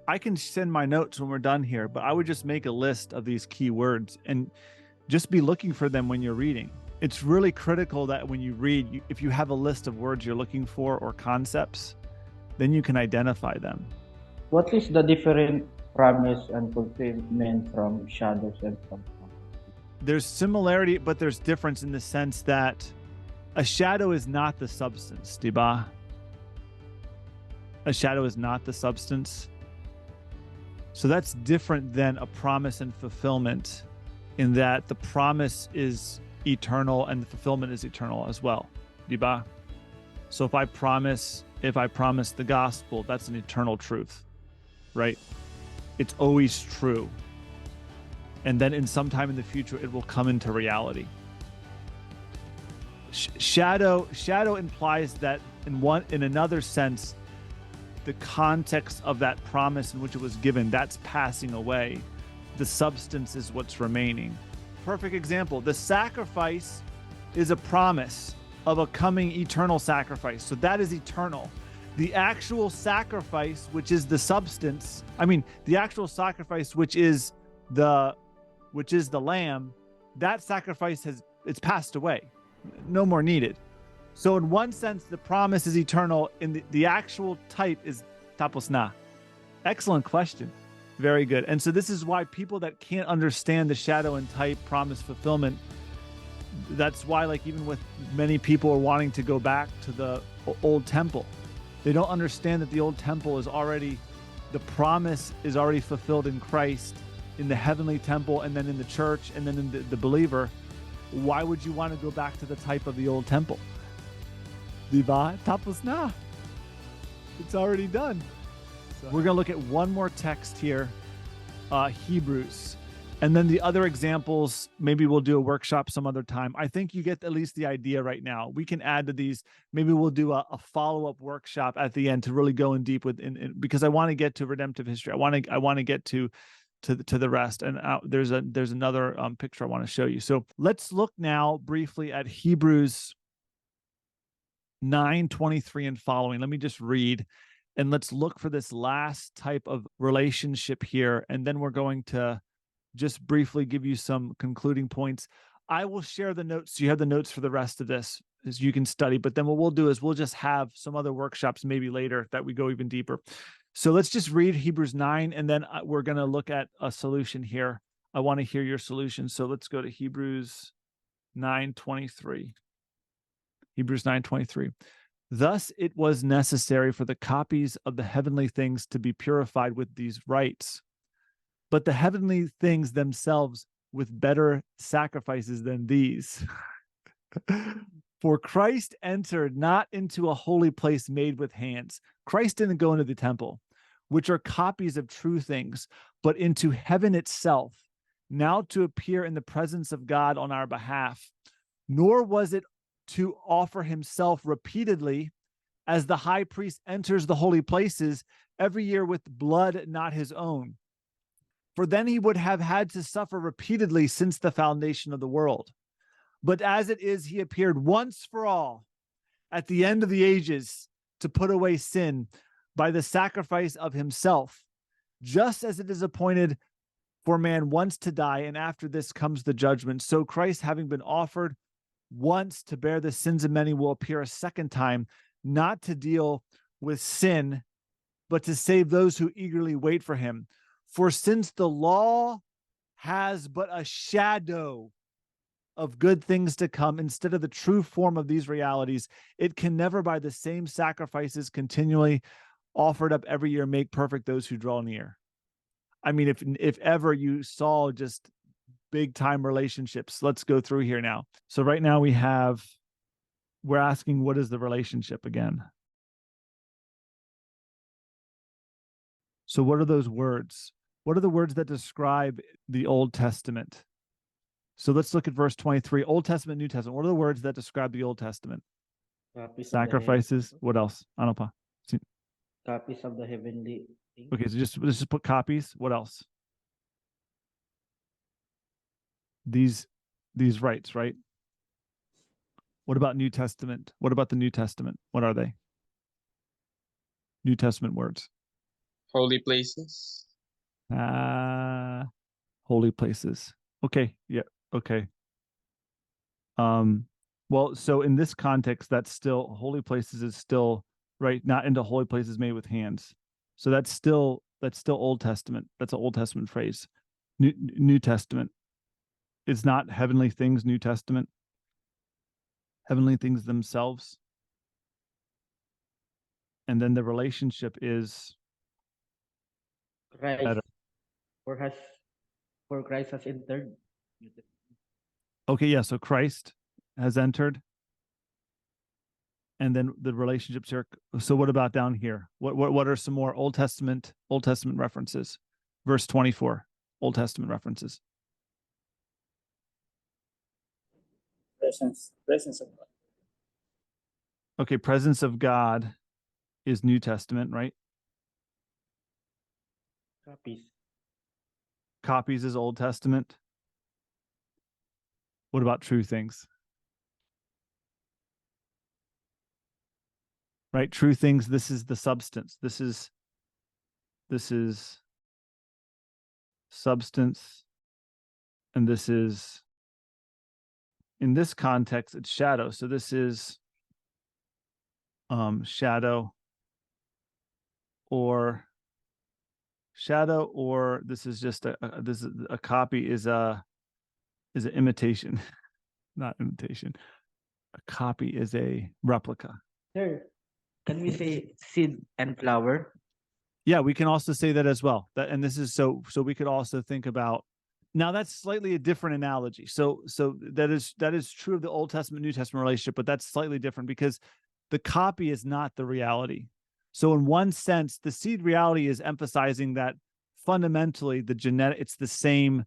I can send my notes when we're done here, but I would just make a list of these key words and just be looking for them when you're reading. It's really critical that when you read, if you have a list of words you're looking for or concepts, then you can identify them. What is the different promise and fulfillment from shadows and from There's similarity, but there's difference in the sense that a shadow is not the substance, diba? A shadow is not the substance. So that's different than a promise and fulfillment, in that the promise is eternal and the fulfillment is eternal as well. Diba? So if I promise the gospel, that's an eternal truth, right? It's always true. And then in some time in the future, it will come into reality. Shadow implies that in another sense, the context of that promise in which it was given, that's passing away. The substance is what's remaining. Perfect example. The sacrifice is a promise of a coming eternal sacrifice. So that is eternal. The actual sacrifice, which is the substance, the actual sacrifice, which is the lamb, that sacrifice it's passed away. No more needed. So in one sense, the promise is eternal. In the actual type is tapos na. Excellent question. Very good. And so this is why people that can't understand the shadow and type promise fulfillment, that's why like even with many people are wanting to go back to the old temple. They don't understand that the old temple is already, the promise is already fulfilled in Christ, in the heavenly temple, and then in the church, and then in the believer. Why would you want to go back to the type of the old temple? Diba? Tapos na. It's already done. So we're going to look at one more text here, Hebrews. And then the other examples, maybe we'll do a workshop some other time. I think you get at least the idea right now. We can add to these. Maybe we'll do a follow-up workshop at the end to really go in deep with, because I want to get to redemptive history. I want to get to the rest. And there's another picture I want to show you. So let's look now briefly at Hebrews 9:23 and following. Let me just read, and let's look for this last type of relationship here. And then we're going to just briefly give you some concluding points. I will share the notes. So you have the notes for the rest of this as you can study. But then what we'll do is we'll just have some other workshops maybe later that we go even deeper. So let's just read Hebrews 9, and then we're going to look at a solution here. I want to hear your solution. So let's go to Hebrews 9:23. Hebrews 9:23. Thus it was necessary for the copies of the heavenly things to be purified with these rites, but the heavenly things themselves with better sacrifices than these. For Christ entered not into a holy place made with hands. Christ didn't go into the temple, which are copies of true things, but into heaven itself, now to appear in the presence of God on our behalf. Nor was it to offer himself repeatedly, as the high priest enters the holy places every year with blood not his own. For then he would have had to suffer repeatedly since the foundation of the world. But as it is, he appeared once for all at the end of the ages to put away sin by the sacrifice of himself, just as it is appointed for man once to die, and after this comes the judgment. So Christ, having been offered once to bear the sins of many, will appear a second time, not to deal with sin, but to save those who eagerly wait for him. For since the law has but a shadow of good things to come instead of the true form of these realities, it can never by the same sacrifices continually offered up every year make perfect those who draw near. I mean, if ever you saw just big time relationships, let's go through here now. So right now we're asking, what is the relationship again? So what are those words? What are the words that describe the Old Testament? So let's look at verse 23, Old Testament, New Testament. What are the words that describe the Old Testament? Sacrifices. What else? Anopa. Copies of the heavenly things. Okay, so let's just put copies. What else? These rights, right? What about New Testament? What about the New Testament? What are they? New Testament words. Holy places. Holy places. Okay. Yeah. Okay. Well, so in this context, that's still holy places is still right, not into holy places made with hands. So that's still Old Testament. That's an Old Testament phrase. New Testament. It's not heavenly things, New Testament. Heavenly things themselves. And then the relationship is Christ, better. for Christ has entered. Okay, yeah. So Christ has entered. And then the relationships here. So what about down here? What are some more Old Testament references? Verse 24, Old Testament references. Presence of God. Okay, presence of God is New Testament, right? Copies is Old Testament. What about true things? Right? True things, this is the substance. This is substance. And this is, in this context, it's shadow. So this is shadow, or this is just this is a copy is an imitation, not imitation. A copy is a replica. Sir, can we say seed and flower? Yeah, we can also say that as well. And this is so we could also think about, now that's slightly a different analogy. So that is true of the Old Testament, New Testament relationship, but that's slightly different because the copy is not the reality. So in one sense, the seed reality is emphasizing that fundamentally it's the same,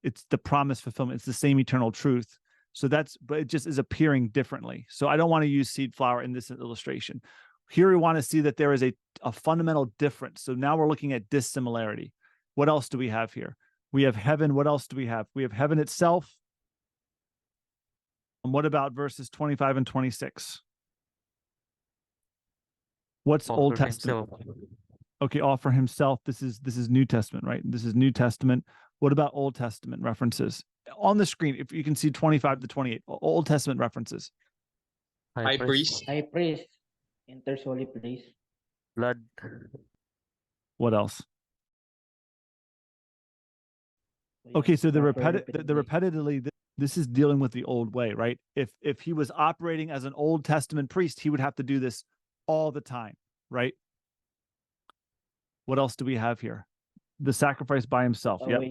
it's the promise fulfillment, it's the same eternal truth. So but it just is appearing differently. So I don't want to use seed flower in this illustration. Here we want to see that there is a fundamental difference. So now we're looking at dissimilarity. What else do we have here? We have heaven. What else do we have? We have heaven itself. And what about verses 25 and 26? What's Old Testament? Okay, offer himself. This is New Testament, right? This is New Testament. What about Old Testament references? On the screen, if you can see 25 to 28, Old Testament references. High priest. High priest enters holy place. Blood. What else? Okay, so repetitively, this is dealing with the old way, right? If he was operating as an Old Testament priest, he would have to do this all the time, right? What else do we have here? The sacrifice by himself. Yep.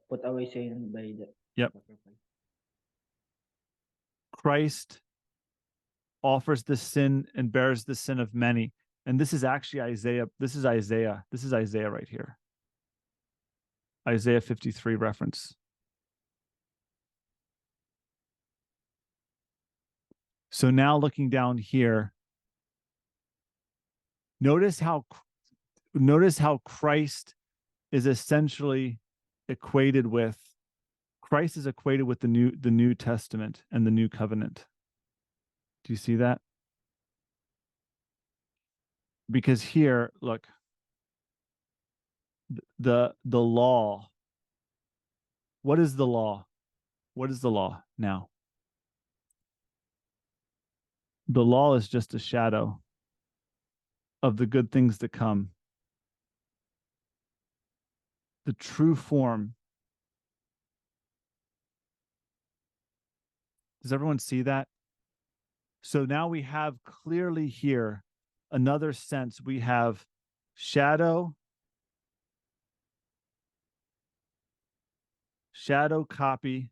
Put away sin by the Yep. sacrifice. Christ offers the sin and bears the sin of many. And this is actually Isaiah. This is Isaiah right here. Isaiah 53 reference. So now looking down here, notice how Christ is essentially equated with the New Testament and the New Covenant. Do you see that? Because here, look, the law. What is the law? What is the law now? The law is just a shadow of the good things to come. The true form. Does everyone see that? So now we have clearly here another sense. We have shadow, copy,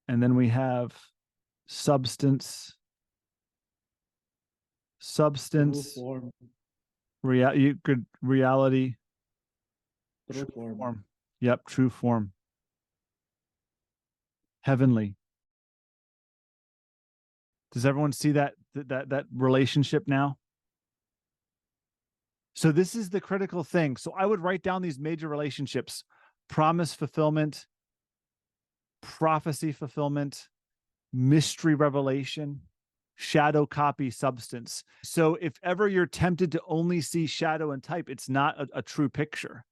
and then we have substance, reality, True form. Yep, true form. Heavenly. Does everyone see that relationship now? So this is the critical thing. So I would write down these major relationships: promise fulfillment, prophecy fulfillment, mystery revelation, shadow, copy, substance. So if ever you're tempted to only see shadow and type, it's not a true picture,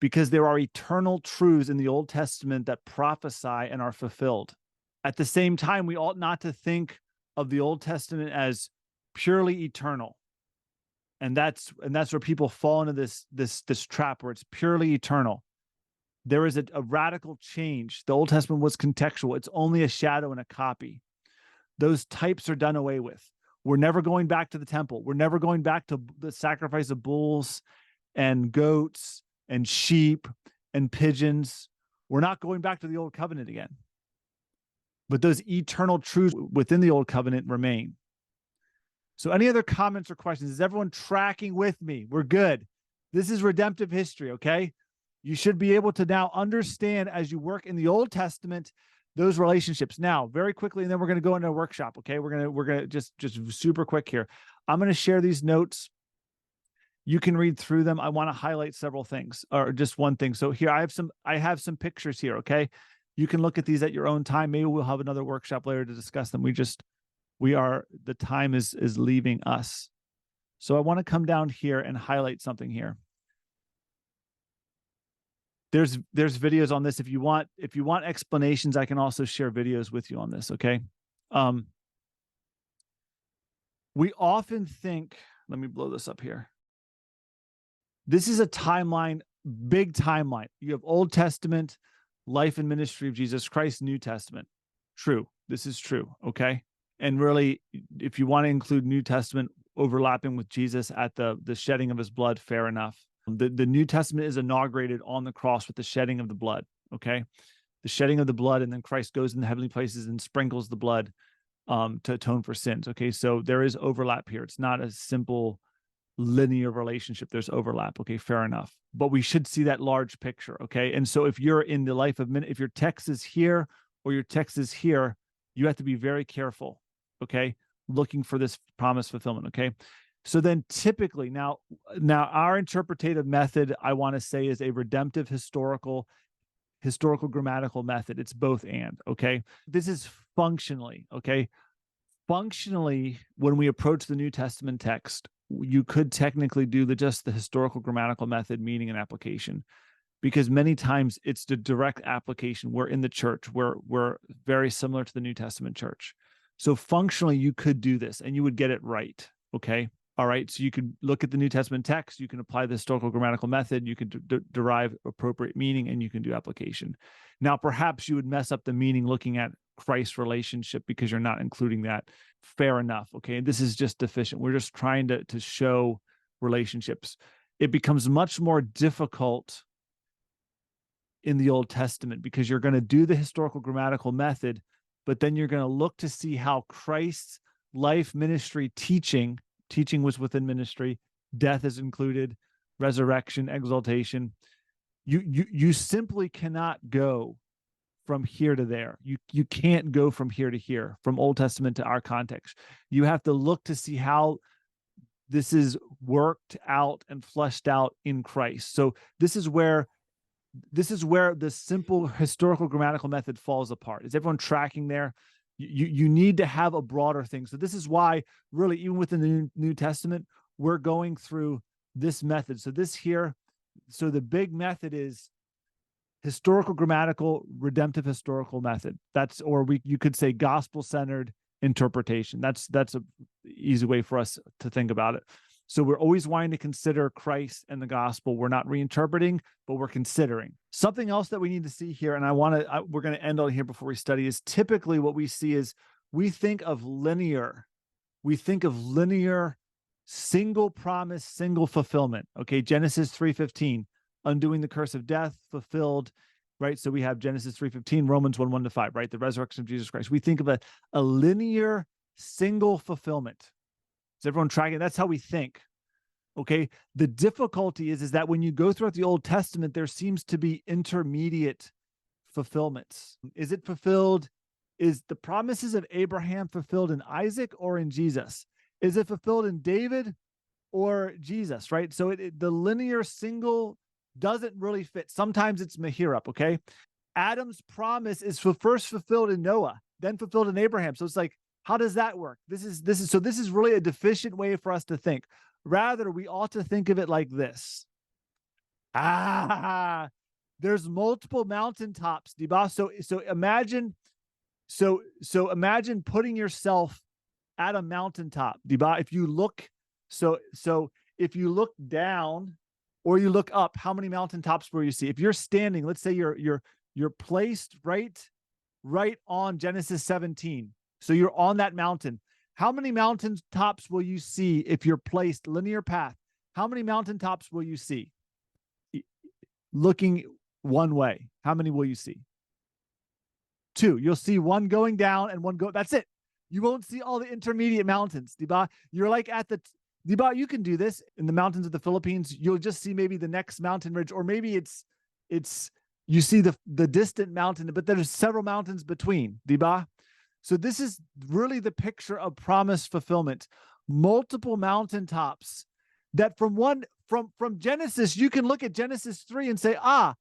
because there are eternal truths in the Old Testament that prophesy and are fulfilled. At the same time, we ought not to think of the Old Testament as purely eternal. And that's where people fall into this trap where it's purely eternal. There is a radical change. The Old Testament was contextual. It's only a shadow and a copy. Those types are done away with. We're never going back to the temple. We're never going back to the sacrifice of bulls and goats and sheep and pigeons. We're not going back to the old covenant again. But those eternal truths within the old covenant remain. So any other comments or questions? Is everyone tracking with me? We're good. This is redemptive history, okay? You should be able to now understand as you work in the Old Testament those relationships. Now, very quickly, and then we're going to go into a workshop, okay? We're going to just super quick here. I'm going to share these notes. You can read through them. I want to highlight several things, or just one thing. So here I have some pictures here, okay? You can look at these at your own time. Maybe we'll have another workshop later to discuss them. The time is leaving us. So I want to come down here and highlight something here. There's videos on this. If you want explanations, I can also share videos with you on this, okay? We often think, let me blow this up here. This is a timeline, big timeline. You have Old Testament, life and ministry of Jesus Christ, New Testament. True. This is true, okay? And really, if you want to include New Testament overlapping with Jesus at the shedding of his blood, fair enough. The New Testament is inaugurated on the cross with the shedding of the blood, okay? The shedding of the blood, and then Christ goes in the heavenly places and sprinkles the blood to atone for sins, okay? So there is overlap here. It's not a simple linear relationship. There's overlap, okay? Fair enough. But we should see that large picture, okay? And so if you're in the life of, if your text is here or your text is here, you have to be very careful, okay? Looking for this promise fulfillment, okay? So then typically, now our interpretative method, I want to say, is a redemptive historical grammatical method. It's both and, okay? This is functionally, okay? Functionally, when we approach the New Testament text, you could technically do just the historical grammatical method, meaning and application, because many times it's the direct application. We're in the church. We're very similar to the New Testament church. So functionally, you could do this and you would get it right, okay? All right, so you could look at the New Testament text, you can apply the historical grammatical method, you can derive appropriate meaning, and you can do application. Now, perhaps you would mess up the meaning looking at Christ's relationship because you're not including that. Fair enough, okay? This is just deficient. We're just trying to show relationships. It becomes much more difficult in the Old Testament because you're going to do the historical grammatical method, but then you're going to look to see how Christ's life, ministry, teaching was within ministry, death is included, resurrection, exaltation. You simply cannot go from here to there. You can't go from here to here, from Old Testament to our context. You have to look to see how this is worked out and fleshed out in Christ. So this is where the simple historical grammatical method falls apart. Is everyone tracking there? You need to have a broader thing. So this is why, really, even within the New Testament, we're going through this method. So this here, so the big method is historical grammatical, redemptive historical method. That's, or you could say gospel-centered interpretation. That's a easy way for us to think about it. So we're always wanting to consider Christ and the gospel. We're not reinterpreting, but we're considering. Something else that we need to see here, and we're going to end on here before we study, is typically what we see is we think of linear, single promise, single fulfillment. Okay, Genesis 3:15, undoing the curse of death, fulfilled, right? So we have Genesis 3:15, Romans 1:1-5, right? The resurrection of Jesus Christ. We think of a linear, single fulfillment. Is everyone tracking? That's how we think. Okay. The difficulty is that when you go throughout the Old Testament, there seems to be intermediate fulfillments. Is it fulfilled? Is the promises of Abraham fulfilled in Isaac or in Jesus? Is it fulfilled in David or Jesus, right? So the linear single doesn't really fit. Sometimes it's Mahirap, okay? Adam's promise is first fulfilled in Noah, then fulfilled in Abraham. So it's like, How does that work? This is really a deficient way for us to think. Rather, we ought to think of it like this. There's multiple mountaintops, diba? So imagine putting yourself at a mountaintop, diba? If you look down or you look up, how many mountaintops will you see? If you're standing, let's say you're placed right on Genesis 17. So you're on that mountain. How many mountaintops will you see if you're placed linear path? How many mountaintops will you see? Looking one way, how many will you see? 2. You'll see one going down and one go. That's it. You won't see all the intermediate mountains, diba? You're like at the diba. You can do this in the mountains of the Philippines. You'll just see maybe the next mountain ridge, or maybe it's you see the distant mountain, but there's several mountains between, diba? So this is really the picture of promise fulfillment. Multiple mountaintops that from Genesis, you can look at Genesis 3 and say, I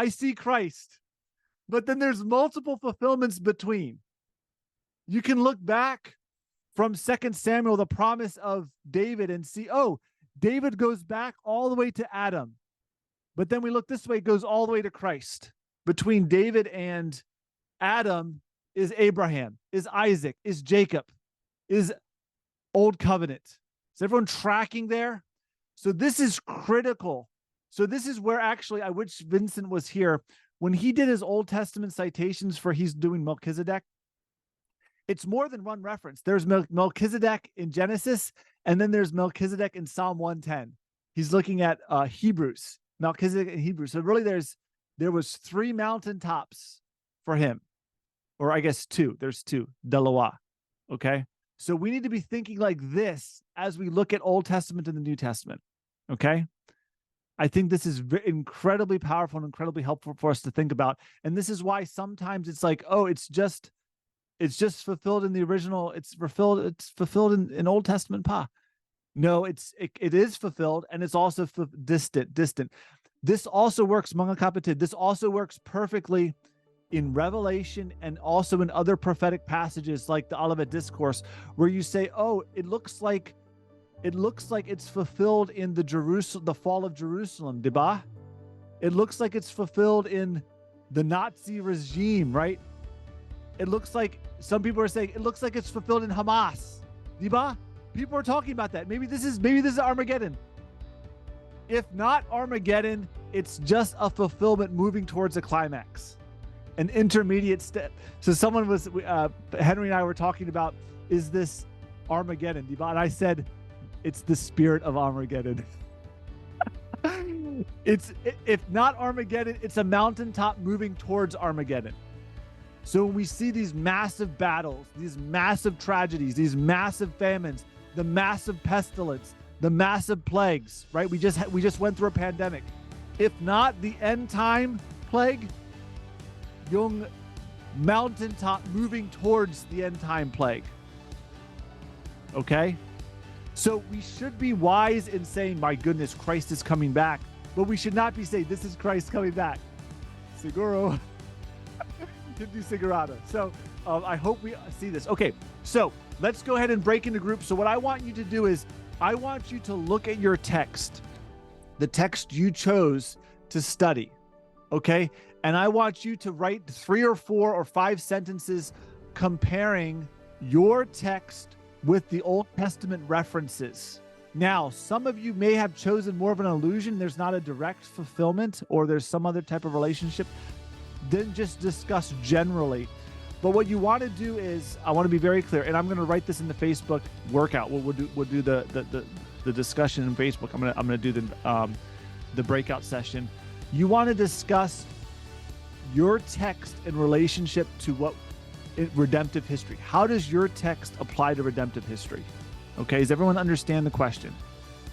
see Christ. But then there's multiple fulfillments between. You can look back from 2 Samuel, the promise of David, and see, David goes back all the way to Adam. But then we look this way, it goes all the way to Christ. Between David and Adam is Abraham, is Isaac, is Jacob, is Old Covenant. Is everyone tracking there? So this is critical. So this is where actually I wish Vincent was here. When he did his Old Testament citations for he's doing Melchizedek, it's more than one reference. There's Melchizedek in Genesis, and then there's Melchizedek in Psalm 110. He's looking at Hebrews, Melchizedek in Hebrews. So really there was 3 mountaintops for him. Or I guess 2. There's 2. Dalawa. Okay? So we need to be thinking like this as we look at Old Testament and the New Testament. Okay? I think this is incredibly powerful and incredibly helpful for us to think about. And this is why sometimes it's like, it's just fulfilled in the original. It's fulfilled in Old Testament. No, it is fulfilled, and it's also distant. This also works, mga kapatid. This also works perfectly in Revelation and also in other prophetic passages like the Olivet Discourse, where you say, it looks like it's fulfilled in the fall of Jerusalem, diba? It looks like it's fulfilled in the Nazi regime, right? It looks like some people are saying it looks like it's fulfilled in Hamas, diba? People are talking about that. Maybe this is Armageddon. If not Armageddon, it's just a fulfillment moving towards a climax. An intermediate step. So someone was, Henry and I were talking about, is this Armageddon? And I said, it's the spirit of Armageddon. If not Armageddon, it's a mountaintop moving towards Armageddon. So when we see these massive battles, these massive tragedies, these massive famines, the massive pestilence, the massive plagues, right? We just went through a pandemic. If not the end time plague, yung mountaintop moving towards the end time plague. Okay? So we should be wise in saying, my goodness, Christ is coming back. But we should not be saying, this is Christ coming back. Siguro. Hindi sigurado. So I hope we see this. Okay, so let's go ahead and break into groups. So what I want you to do is, I want you to look at your text, the text you chose to study. Okay? And I want you to write 3 or 4 or 5 sentences comparing your text with the Old Testament references. Now, some of you may have chosen more of an illusion. There's not a direct fulfillment, or there's some other type of relationship. Then just discuss generally. But what you want to do is, I want to be very clear, and I'm going to write this in the Facebook workout. We'll do the discussion in Facebook. I'm going to do the breakout session. You want to discuss your text in relationship to redemptive history. How does your text apply to redemptive history? Okay, does everyone understand the question?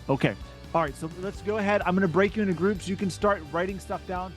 Okay, all right, so let's go ahead. I'm going to break you into groups. You can start writing stuff down.